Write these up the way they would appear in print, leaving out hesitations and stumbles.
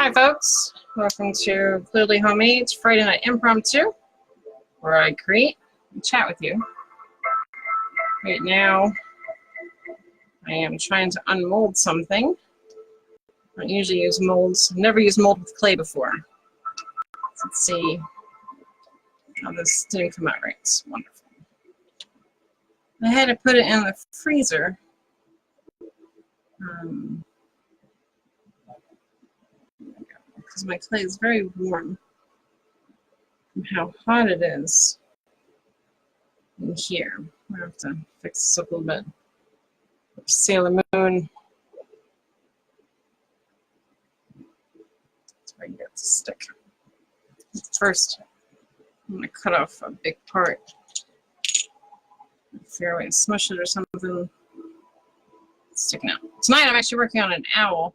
Hi folks, welcome to Clearly Homemade's Friday Night Impromptu, where I create and chat with you. Right now, I am trying to unmold something. I don't usually use molds. I've never used mold with clay before. Let's see how this didn't come out right. It's wonderful. I had to put it in the freezer. Because my clay is very warm from how hot it is in here. I have to fix this up a little bit. Sailor Moon. That's where I can get to stick. First, I'm going to cut off a big part. Figure out a way to smush it or something. It's sticking out. Tonight I'm actually working on an owl.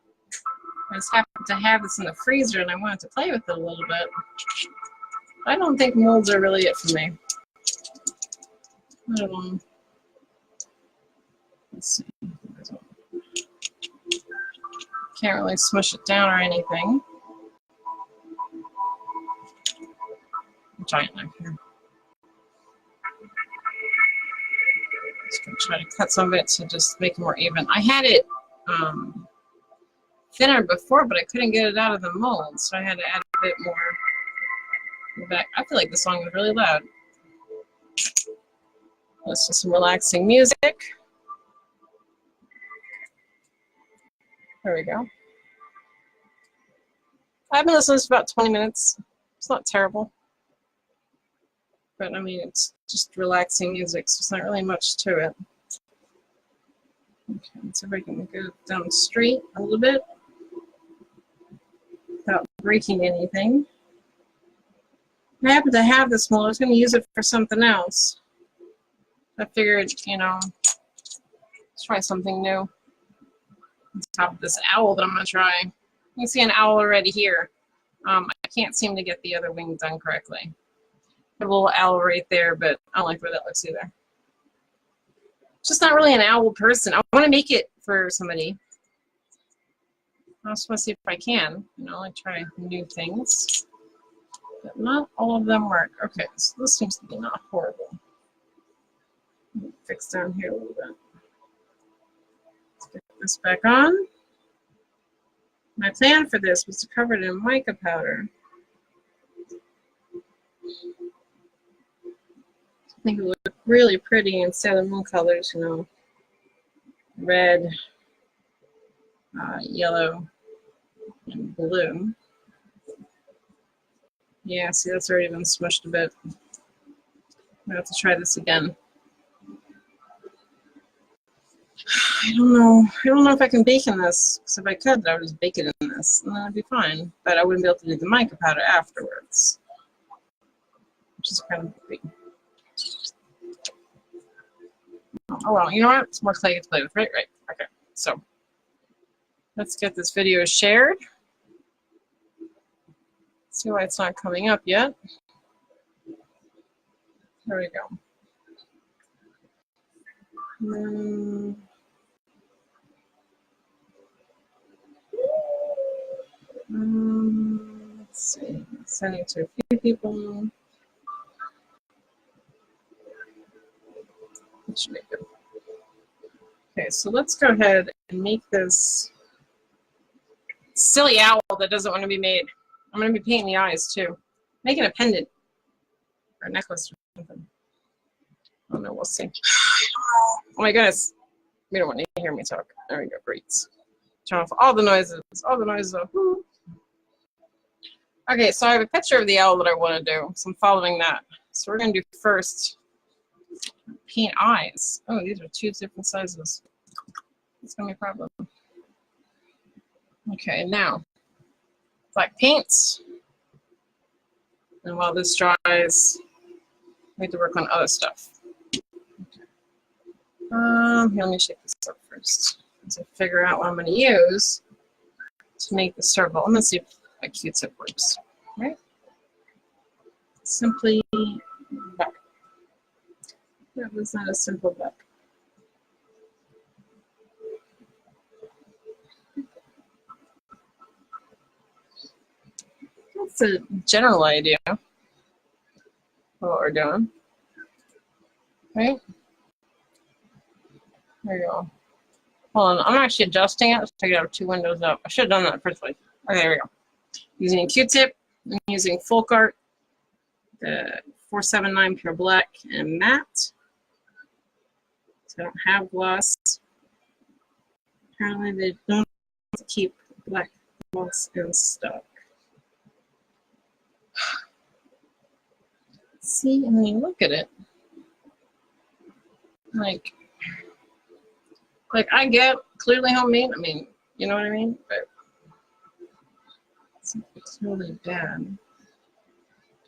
I just happened to have this in the freezer and I wanted to play with it a little bit. I don't think molds are really it for me. I don't know. Let's see. Can't really smush it down or anything. Giant knife here. Just gonna try to cut some of it to just make it more even. I had it thinner before, but I couldn't get it out of the mold, so I had to add a bit more back. I feel like the song was really loud. Let's do some relaxing music. There we go. I've been listening to this for about 20 minutes. It's not terrible. But I mean, it's just relaxing music, so there's not really much to it. Okay, so if I can go down straight a little bit without breaking anything. I happen to have this mold. I was going to use it for something else. I figured, you know, let's try something new. On top of this owl that I'm going to try. You can see an owl already here. I can't seem to get the other wing done correctly. A little owl right there, but I don't like where that looks either. Just not really an owl person. I want to make it for somebody. I just want to see if I can, you know, like try new things. But not all of them work. Okay, so this seems to be not horrible. Let me fix down here a little bit. Let's get this back on. My plan for this was to cover it in mica powder. I think it would look really pretty in Sailor Moon colors, you know, red, yellow, and blue. Yeah, see, that's already been smushed a bit. I have to try this again. I don't know. I don't know if I can bake in this, because if I could, I would just bake it in this, and then it'd be fine. But I wouldn't be able to do the mica powder afterwards, which is kind of big. Oh well, you know what? It's more clay to play with, right? Right. Okay. So let's get this video shared. See why it's not coming up yet. There we go. Let's see. Sending to a few people. That should be good. Okay, so let's go ahead and make this silly owl that doesn't want to be made. I'm going to be painting the eyes too. Making a pendant or a necklace or something. I don't know, we'll see. Oh my goodness. You don't want to hear me talk. There we go, great. Turn off all the noises. All the noises off. Woo. Okay, so I have a picture of the owl that I want to do. So I'm following that. So we're going to do first paint eyes. Oh, these are two different sizes. It's going to be a problem. Okay, now black paints. And while this dries, we have to work on other stuff. Okay. Here, let me shake this up first. To figure out what I'm going to use to make the circle. I'm going to see if my Q-tip works. Right? Simply back. That was not a simple back. That's a general idea of what we're doing. Right? There you go. Hold on, I'm actually adjusting it. Let's take it out of 2 windows up. I should have done that first place. Okay, there we go. Using a Q-tip, I'm using Folk Art, the 479 Pure Black and Matte. So I don't have gloss. Apparently they don't keep black gloss in stock. See, I mean, look at it. Like I get clearly homemade. I mean, you know what I mean? But it's really bad.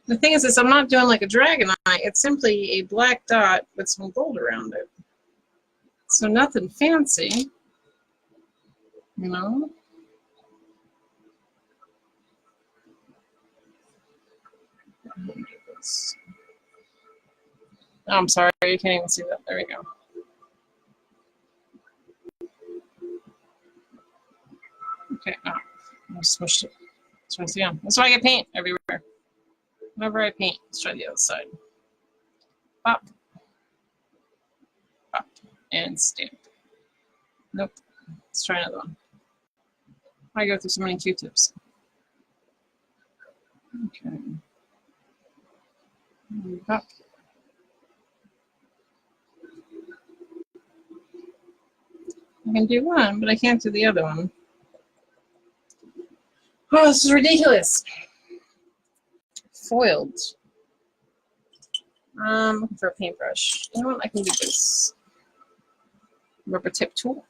The thing is, I'm not doing like a dragon eye. It's simply a black dot with some gold around it. So nothing fancy, you know? Oh, I'm sorry, you can't even see that. There we go. Okay, no, I smushed it. Let's try this again. That's why I get paint everywhere. Whenever I paint, let's try the other side. Pop. Pop. And stamp. Nope. Let's try another one. I go through so many Q-tips. Okay. Pop. I can do one, but I can't do the other one. Oh, this is ridiculous. Foiled. Looking for a paintbrush. You know what? I can do this. Rubber tip tool.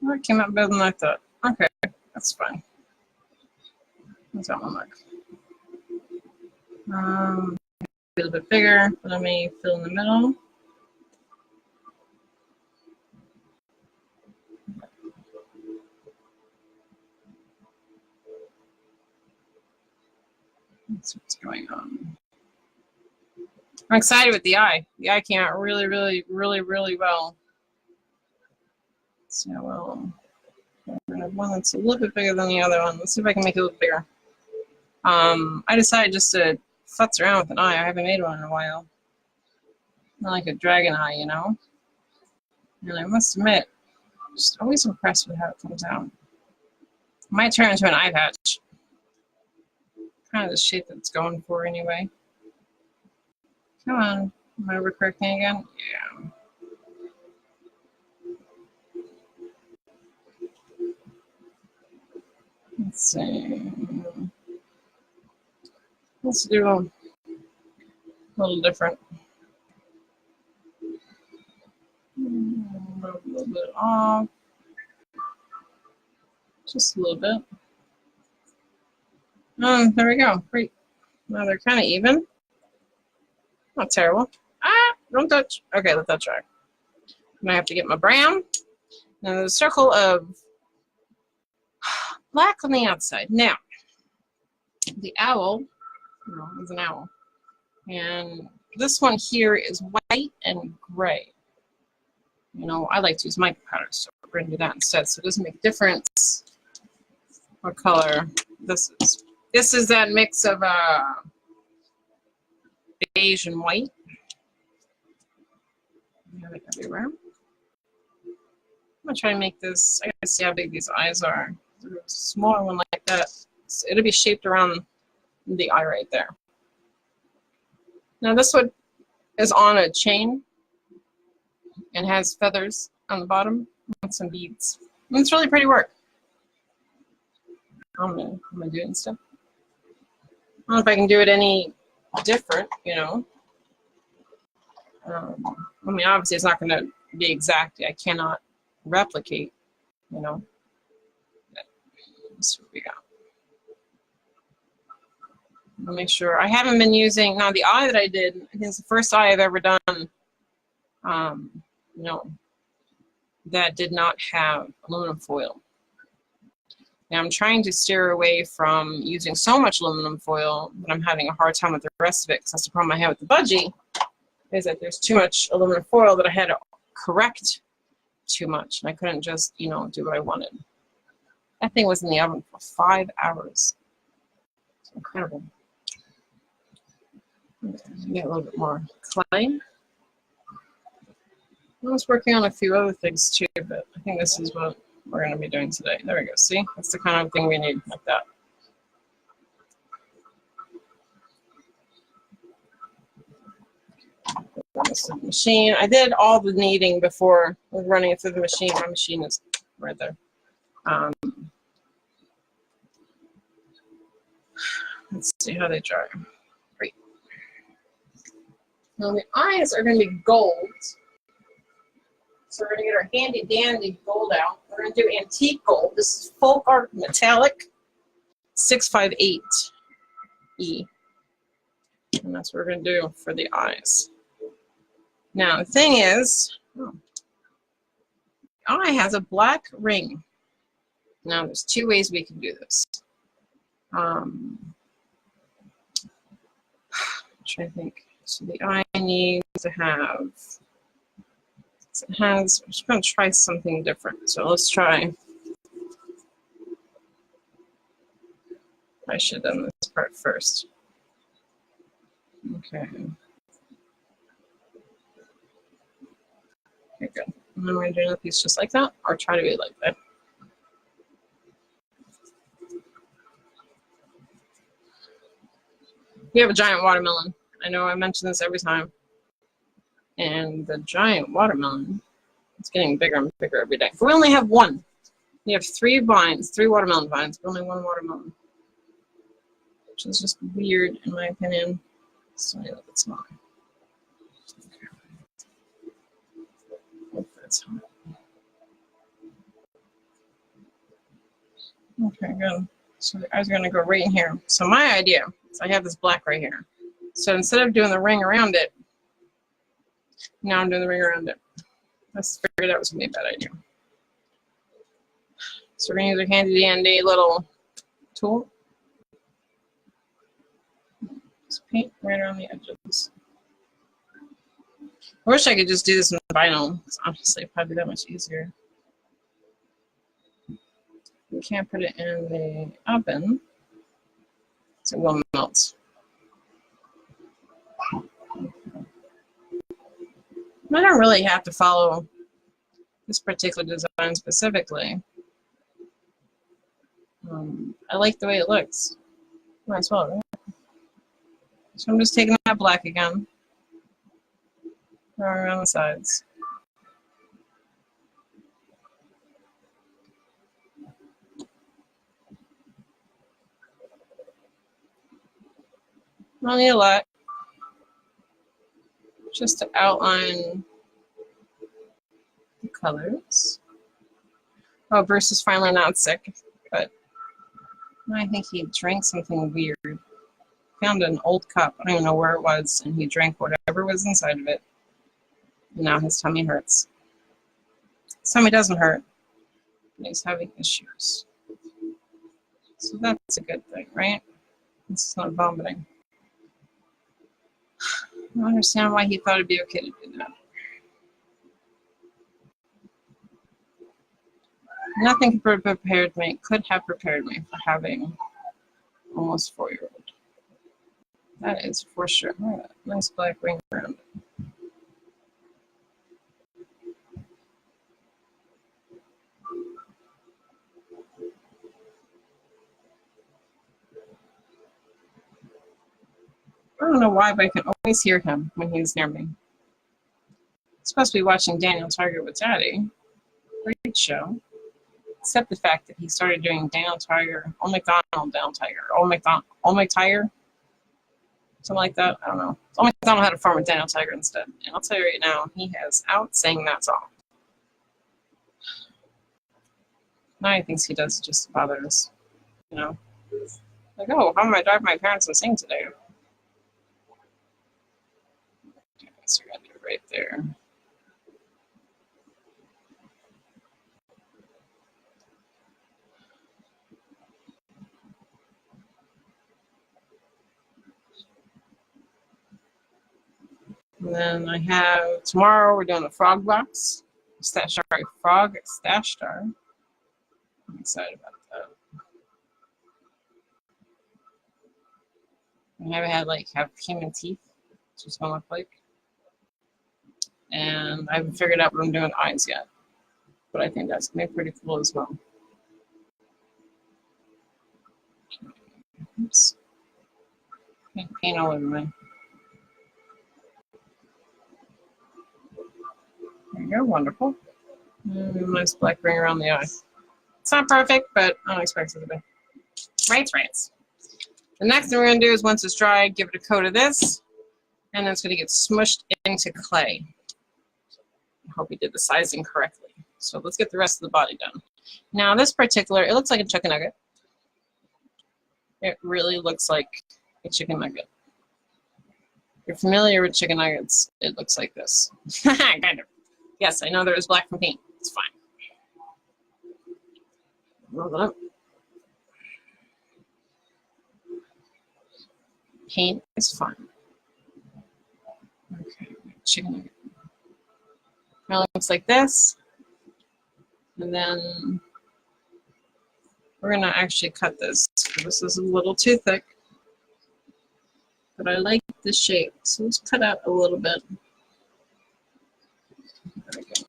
Well, it came out better than I thought. Okay, that's fine. What's that one like? A little bit bigger. Let me fill in the middle. That's what's going on. I'm excited with the eye. The eye came out really, really, really, really well. So we're gonna have one that's a little bit bigger than the other one. Let's see if I can make it a little bigger. I decided just to futz around with an eye. I haven't made one in a while. Not like a dragon eye, you know? And I must admit, I'm just always impressed with how it comes out. It might turn into an eye patch. Kind of the shape that it's going for anyway. Come on. Am I overcorrecting again? Yeah. Let's see. Let's do a little different. Move a little bit off. Just a little bit. There we go. Great. Now they're kind of even. Not terrible. Ah, don't touch. Okay, let that dry. Now I have to get my brown. Now there's a circle of black on the outside. Now, the owl, no, it's an owl. And this one here is white and gray. You know, I like to use mica powder, so we're going to do that instead. So it doesn't make a difference what color this is. This is that mix of beige and white. You have it everywhere. I'm going to try and make this, I gotta see how big these eyes are. A smaller one like that, so it'll be shaped around the eye right there. Now this one is on a chain and has feathers on the bottom and some beads. And it's really pretty work. I'm gonna do it instead. I don't know if I can do it any different, you know. I mean, obviously it's not going to be exact. I cannot replicate, you know. Let's see what we got. I'll make sure. I haven't been using, now the eye that I did, I think it's the first eye I've ever done, you know, that did not have aluminum foil. Now I'm trying to steer away from using so much aluminum foil, but I'm having a hard time with the rest of it because that's the problem I have with the budgie, is that there's too much aluminum foil that I had to correct too much, and I couldn't just, you know, do what I wanted. That thing was in the oven for 5 hours. It's incredible. Get a little bit more clay. I was working on a few other things too, but I think this is what we're going to be doing today. There we go. See? That's the kind of thing we need, like that. This is the machine. I did all the kneading before with running it through the machine. My machine is right there. Let's see how they dry. Great. Now the eyes are going to be gold. So we're going to get our handy dandy gold out. We're going to do antique gold. This is folk art metallic 658E. And that's what we're going to do for the eyes. Now the thing is, the eye has a black ring. Now there's two ways we can do this. I'm trying to think. So the eye needs to have, it has, I'm just going to try something different. So let's try, I should have done this part first. Okay. Okay, good. And then we're going to do another piece just like that, or try to be like that. We have a giant watermelon. I know I mention this every time. And the giant watermelon, it's getting bigger and bigger every day. But we only have one. We have 3 vines, 3 watermelon vines, but only 1 watermelon. Which is just weird in my opinion. It's a little bit smaller. Okay. Hope that's hot. Okay, good. So the eyes are going to go right in here. So my idea is I have this black right here. So instead of doing the ring around it, now I'm doing the ring around it. I figured that was going to be a bad idea. So we're going to use our handy dandy little tool. Just paint right around the edges. I wish I could just do this in vinyl. It's honestly probably that much easier. We can't put it in the oven, so it will melt. I don't really have to follow this particular design specifically. I like the way it looks. Might as well, right? So I'm just taking that black again, around the sides. I don't need a lot, just to outline the colors. Oh, Bruce is finally not sick, but I think he drank something weird. Found an old cup, I don't even know where it was, and he drank whatever was inside of it. And now his tummy hurts. His tummy doesn't hurt, but he's having issues. So that's a good thing, right? It's not vomiting. I don't understand why he thought it'd be okay to do that. Nothing could have prepared me for having almost 4-year-old. That is for sure. Oh, nice black ring around it. I don't know why, but I can always hear him when he's near me. I'm supposed to be watching Daniel Tiger with Daddy. Great show. Except the fact that he started doing Daniel Tiger, Old MacDonald, Daniel Tiger, Old MacTiger, something like that. I don't know. Old MacDonald had a farm with Daniel Tiger instead. And I'll tell you right now, he has out sang that song. Now he thinks he does it just to bother us. You know? Like, oh, how am I driving my parents and sing today? Okay, so we're going to do it right there. And then I have, tomorrow we're doing a frog box. Frog stash jar. I'm excited about that. I haven't had have human teeth. That's what it's gonna look like. And I haven't figured out what I'm doing with eyes yet. But I think that's gonna be pretty cool as well. Oops. Paint all over me. There you go, wonderful. And nice black ring around the eye. It's not perfect, but I don't expect it to be. Right. The next thing we're going to do is once it's dry, give it a coat of this, and then it's going to get smushed into clay. I hope we did the sizing correctly. So let's get the rest of the body done. Now this particular, it looks like a chicken nugget. It really looks like a chicken nugget. If you're familiar with chicken nuggets, it looks like this. Kind of. Yes, I know there is black from paint. It's fine. Roll it up. Paint is fine. Okay, chicken nugget. Now it looks like this. And then we're going to actually cut this. This is a little too thick. But I like the shape. So let's cut out a little bit. There we go.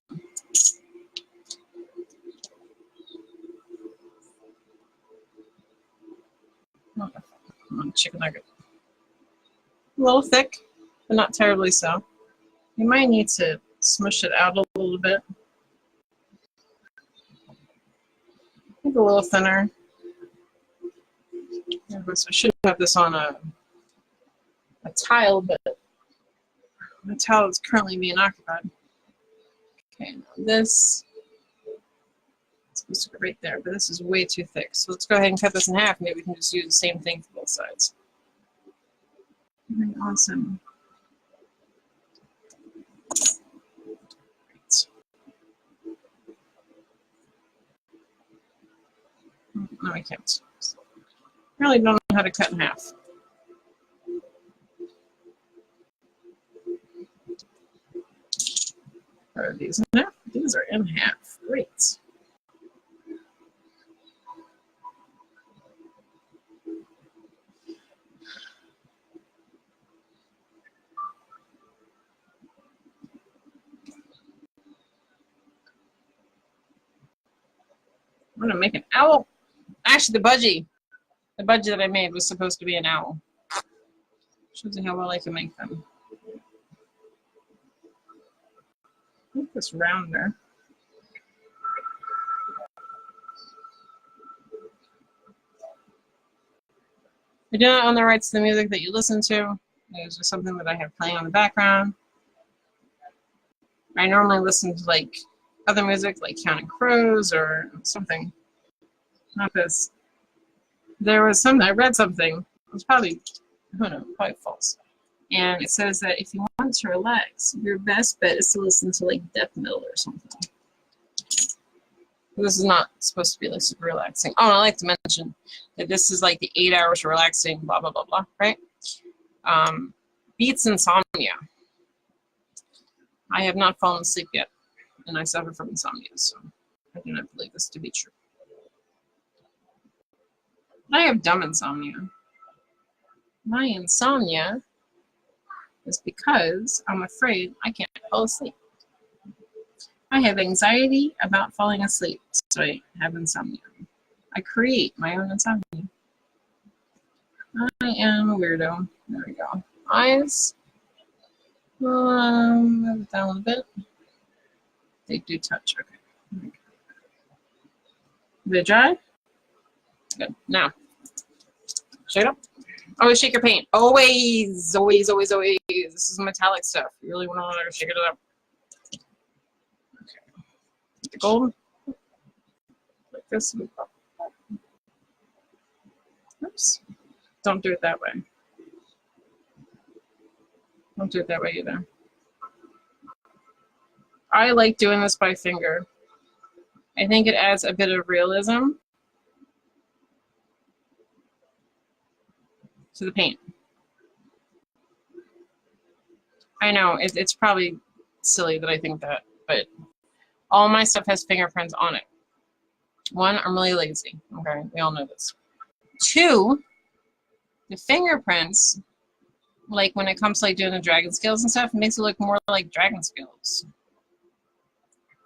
Come on, chicken nugget. A little thick, but not terribly so. You might need to smush it out a little bit. Maybe a little thinner. I should have this on a tile, but the tile is currently being occupied. Okay, now this is supposed to go right there, but this is way too thick. So let's go ahead and cut this in half. Maybe we can just use the same thing for both sides. Awesome. Great. No, I can't. I really don't know how to cut in half. Are these in half? These are in half. Great. I'm gonna make an owl. Actually, the budgie that I made was supposed to be an owl. Shows you how well I can make them. Make this rounder. I do not own the rights to the music that you listen to. It's just something that I have playing on the background. I normally listen to other music, like Counting Crows or something. Not this. There was something, I read something. It was probably, who knows, probably false. And it says that if you want to relax, your best bet is to listen to death metal or something. This is not supposed to be super relaxing. Oh, and I like to mention that this is the 8 hours relaxing, blah, blah, blah, blah, right? Beats insomnia. I have not fallen asleep yet, and I suffer from insomnia, so I do not believe this to be true. I have dumb insomnia. My insomnia is because I'm afraid I can't fall asleep. I have anxiety about falling asleep, so I have insomnia. I create my own insomnia. I am a weirdo. There we go. Eyes. Move it down a little bit. They do touch. Okay. Is it dry? Good. Now, shake it up. Always shake your paint. Always, always, always, always. This is metallic stuff. You really want to know how to shake it up. Okay. The gold. Like this. Oops. Don't do it that way. Don't do it that way either. I like doing this by finger. I think it adds a bit of realism to the paint. I know, it's probably silly that I think that, but all my stuff has fingerprints on it. One, I'm really lazy. Okay, we all know this. Two, the fingerprints, like when it comes to like doing the dragon scales and stuff, it makes it look more like dragon scales.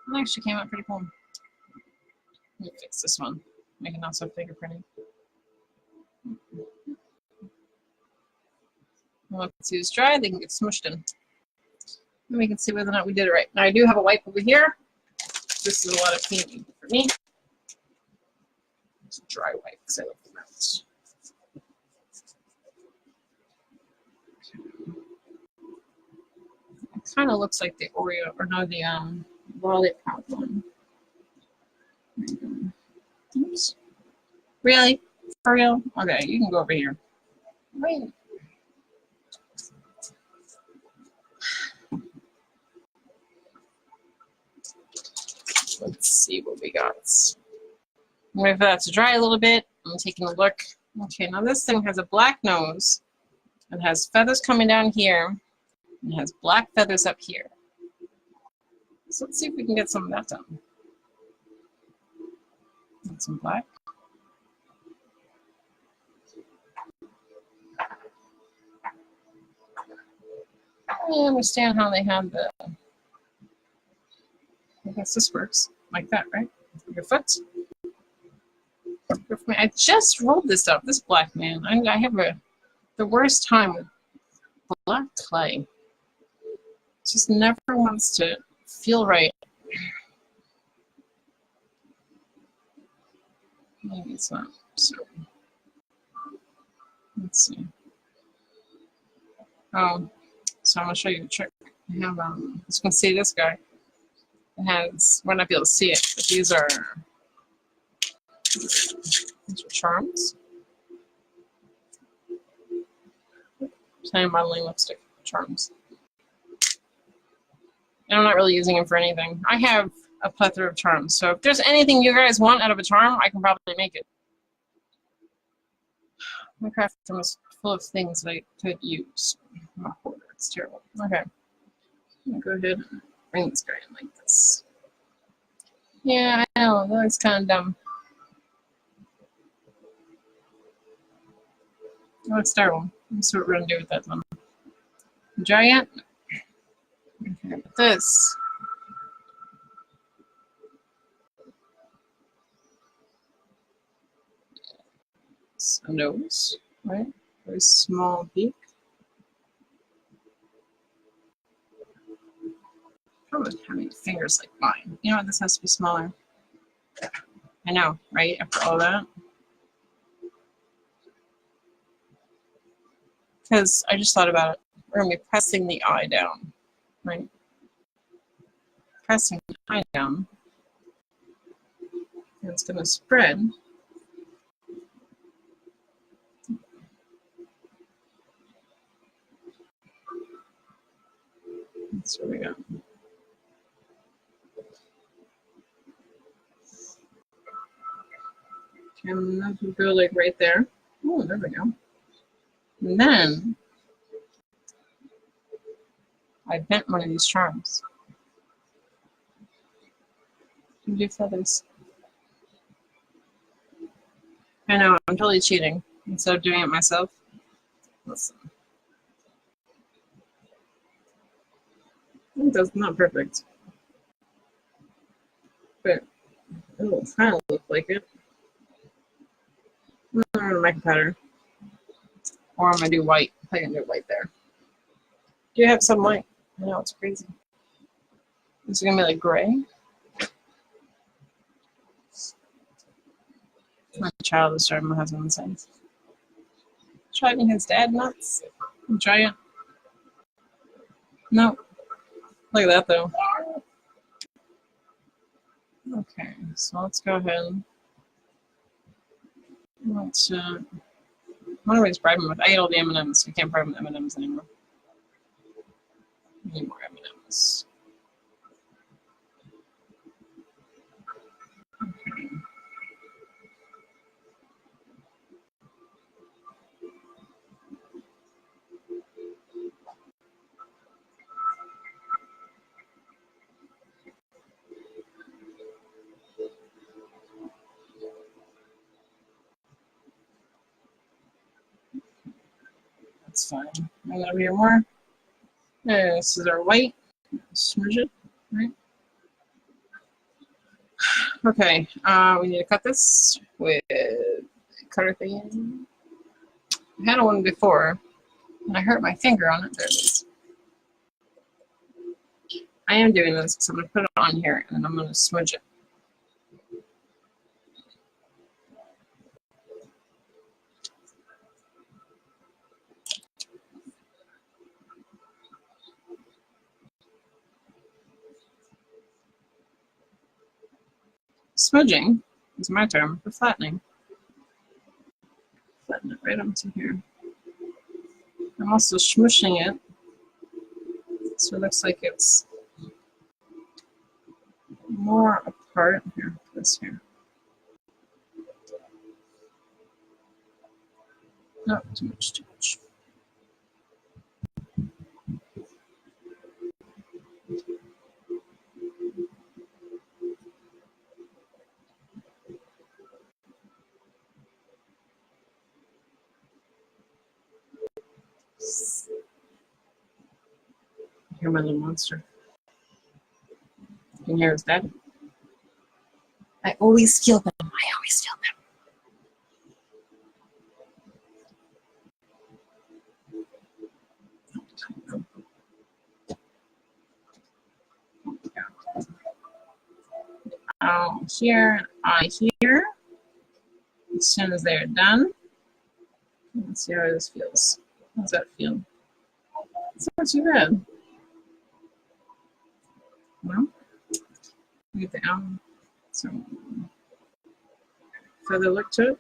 It actually came out pretty cool. Let me fix this one. Make it not so fingerprinty. Once it's dry, they can get smushed in. And we can see whether or not we did it right. Now I do have a wipe over here. This is a lot of cleaning for me. It's a dry wipe because I love the mouths. It kind of looks like the Oreo, or no, the lollipop one. Oops. Really? For real? Okay, you can go over here. Wait. Let's see what we got. I'm waiting for that to dry a little bit. I'm taking a look. Okay, now this thing has a black nose. It has feathers coming down here. And it has black feathers up here. So let's see if we can get some of that done. Get some black. I understand how they have the, I guess this works like that, right? Your foot. I just rolled this up, this black man. I have the worst time with black clay. It just never wants to feel right. Maybe it's not. So, let's see. Oh, so I'm going to show you a trick. I have, as you can see, this guy. It has, we're not be able to see it, but these are charms. Same modeling lipstick charms. And I'm not really using them for anything. I have a plethora of charms, so if there's anything you guys want out of a charm, I can probably make it. My craft room is full of things that I could use. I'm a hoarder. It's terrible. Okay. I'm gonna go ahead and bring this guy in like this. Yeah, I know. That looks kind of dumb. Oh, it's terrible. Let's see what we're gonna do with that one. Dry yet? Okay, but this. It's a nose, right? Very small beak. Probably having fingers like mine. You know what? This has to be smaller. I know, right? After all that. Because I just thought about it. We're going to be pressing the eye down, right? Pressing the eye down. And it's going to spread. That's what we got. And that would go like right there. Oh, there we go. And then I bent one of these charms. You do feathers. I know, I'm totally cheating instead of doing it myself. Listen. It does not perfect. But it will kind of look like it. I'm gonna make a pattern. Or I'm gonna do white. I can do white there. Do you have some white? I know, it's crazy. This is gonna be like gray. My child is driving my husband insane. Driving his dad nuts. Try it. No. Look at that though. Okay, so let's go ahead. Let's what always bribe him with? I ate all the M&Ms. So you can't bribe him with M&Ms anymore. Need more M&Ms. Okay. That's fine. I'm gonna be more. This is our white. Smudge it, right? Okay, we need to cut this with cutter thing. I had one before, and I hurt my finger on it. There it is. I am doing this because I'm going to put it on here, and then I'm going to smudge it. Smudging is my term for flattening. Flatten it right onto here. I'm also smushing it so it looks like it's more apart. Here, this here. No, too much, too much. Hear my little monster. You can hear his daddy. I always feel them. I always feel them. Here, here. As soon as they're done, let's see how this feels. How's that feel? It's not too bad. Well, get the some feather look to it.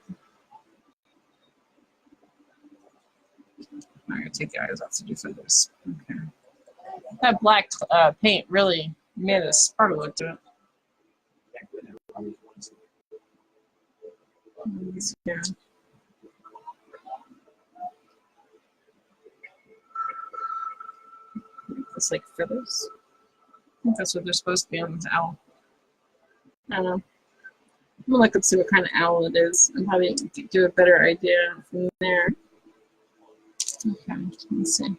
I'm gonna take the eyes off to do feathers. Okay. That black paint really made a sparkle look to it. Yeah. It's like feathers. I think that's what they're supposed to be on this owl. I don't know. I'm gonna look and see what kind of owl it is and probably do a better idea from there. Okay, let's see.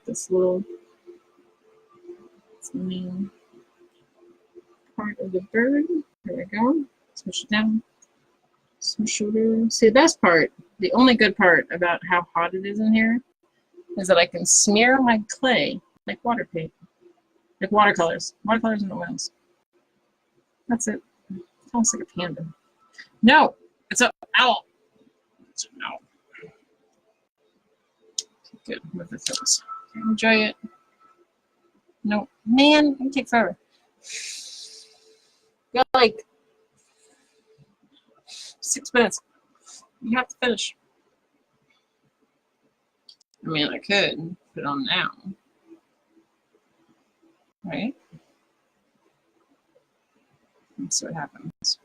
This little main part of the bird. There we go. Smush it down. Smush it. See, the best part, the only good part about how hot it is in here is that I can smear my clay like water paint, like watercolors and oils. That's it. It's almost like a panda. No, it's an owl. It's an owl. Good with the films. Enjoy it. No, man, it can take forever. Got like 6 minutes. You have to finish. I mean, I could put it on now. Right? Let's see what happens.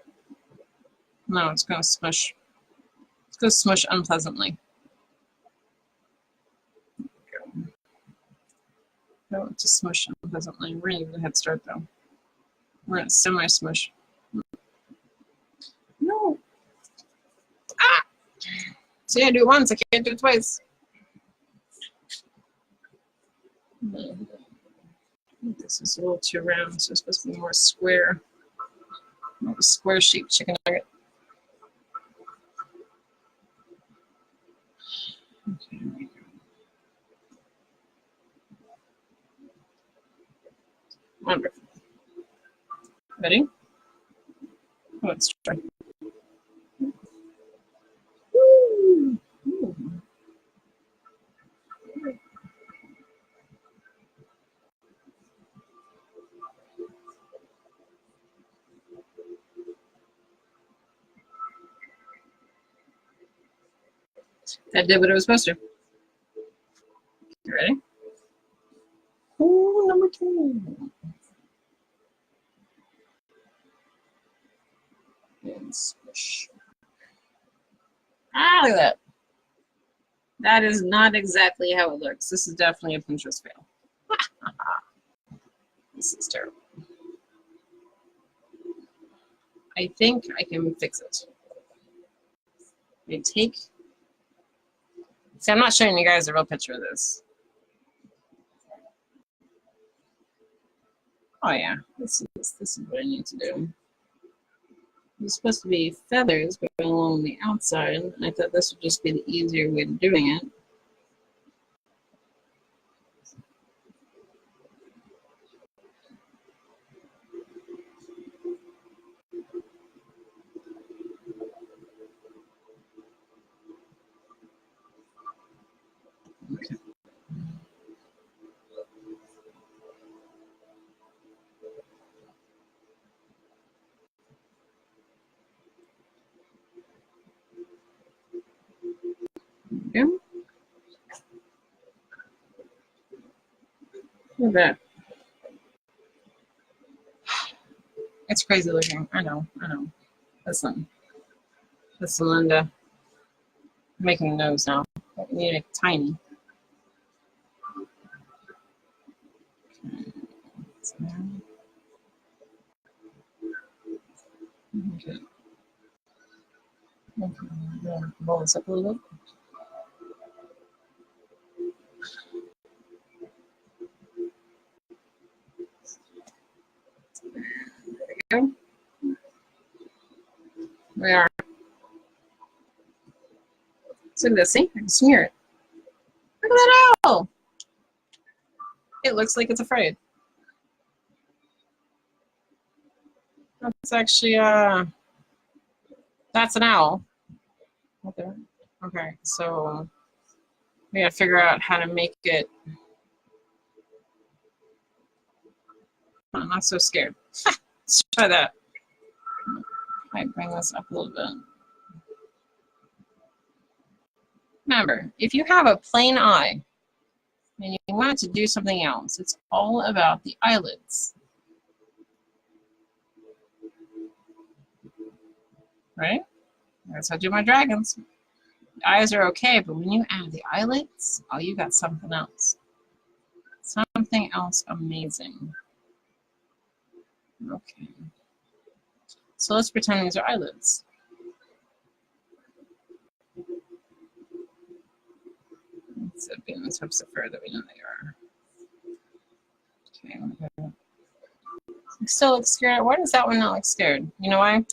No, it's going to smush. It's going to smush unpleasantly. I don't want to smush unpleasantly. We're going to give it a head start, though. We're going to semi-smush. No. Ah! See, I do it once. I can't do it twice. This is a little too round, so it's supposed to be more square. More of a square-shaped chicken nugget. Okay, here we go. Wonderful. Ready? Let's try. Woo! Ooh. That did what it was supposed to. You ready? Ooh, number 2. And squish. Ah, look at that. That is not exactly how it looks. This is definitely a Pinterest fail. This is terrible. I think I can fix it. they take. See, I'm not showing you guys a real picture of this. Oh yeah, this is what I need to do. There's supposed to be feathers going along the outside, and I thought this would just be the easier way of doing it. Okay. Okay. Look at that. It's crazy looking. I know. Listen, Linda. I'm making a nose now. We need to make it tiny. Okay. Roll this up a little bit. There we go. We are. So look at this. See? I can smear it. Look at that owl. It looks like it's afraid. That's actually that's an owl. Right there. Okay, so we gotta figure out how to make it. I'm not so scared. Let's try that. I might bring this up a little bit. Remember, if you have a plain eye and you want to do something else, it's all about the eyelids. Right? That's how I do my dragons. The eyes are okay, but when you add the eyelids, oh, you got something else. Something else amazing. Okay. So let's pretend these are eyelids. Instead of being the types of fur that we know they are. Okay. You still look scared. Why does that one not look scared? You know why?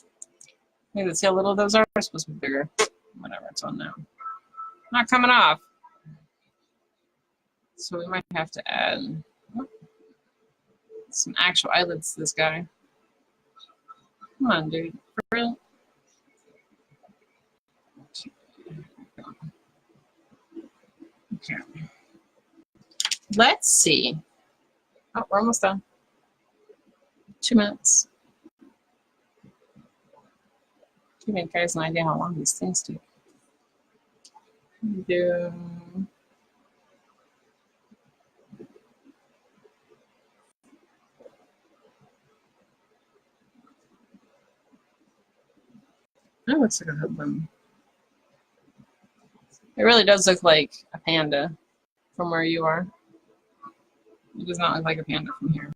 Maybe see how little those are. They're supposed to be bigger. Whatever, it's on now. Not coming off. So we might have to add some actual eyelids to this guy. Come on, dude. For real? Okay. Let's see. Oh, we're almost done. 2 minutes. Give me guys an idea how long these things take. Do that looks like a hoodlum. It really does look like a panda from where you are. It does not look like a panda from here.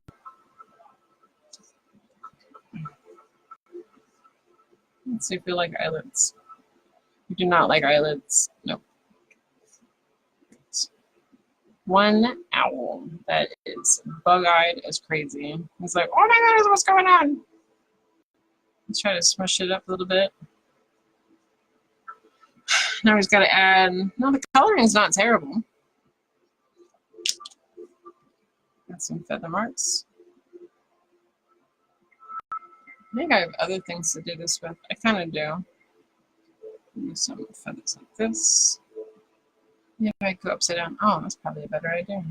Let's see if you like eyelids. You do not like eyelids. Nope. One owl that is bug-eyed as crazy. He's like, oh my goodness, what's going on? Let's try to smush it up a little bit. Now we've got to add, no, the coloring is not terrible. Got some feather marks. I think I have other things to do this with. I kind of do. Use some feathers like this. Maybe I go upside down. Oh, that's probably a better idea.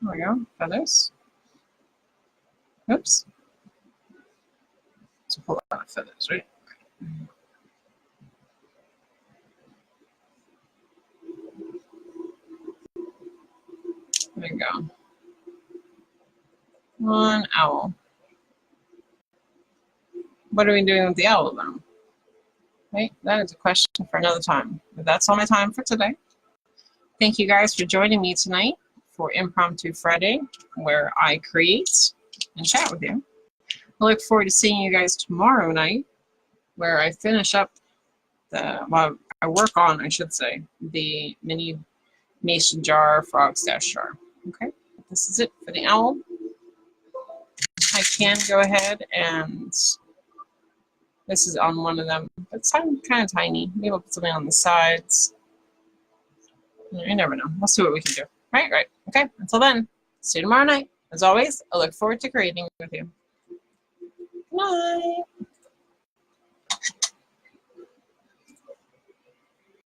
There we go. Feathers. Oops. It's a whole lot of feathers, right? There you go. One owl. What are we doing with the owl then? Right? That is a question for another time. But that's all my time for today. Thank you guys for joining me tonight for Impromptu Friday, where I create and chat with you. I look forward to seeing you guys tomorrow night where I finish up well, I work on, I should say, the mini mason jar, frog stash jar. Okay, this is it for the owl. I can go ahead and this is on one of them. It's kind of tiny. Maybe I'll put something on the sides. You never know. We'll see what we can do. Right. Okay, until then, see you tomorrow night. As always, I look forward to creating with you. Good night.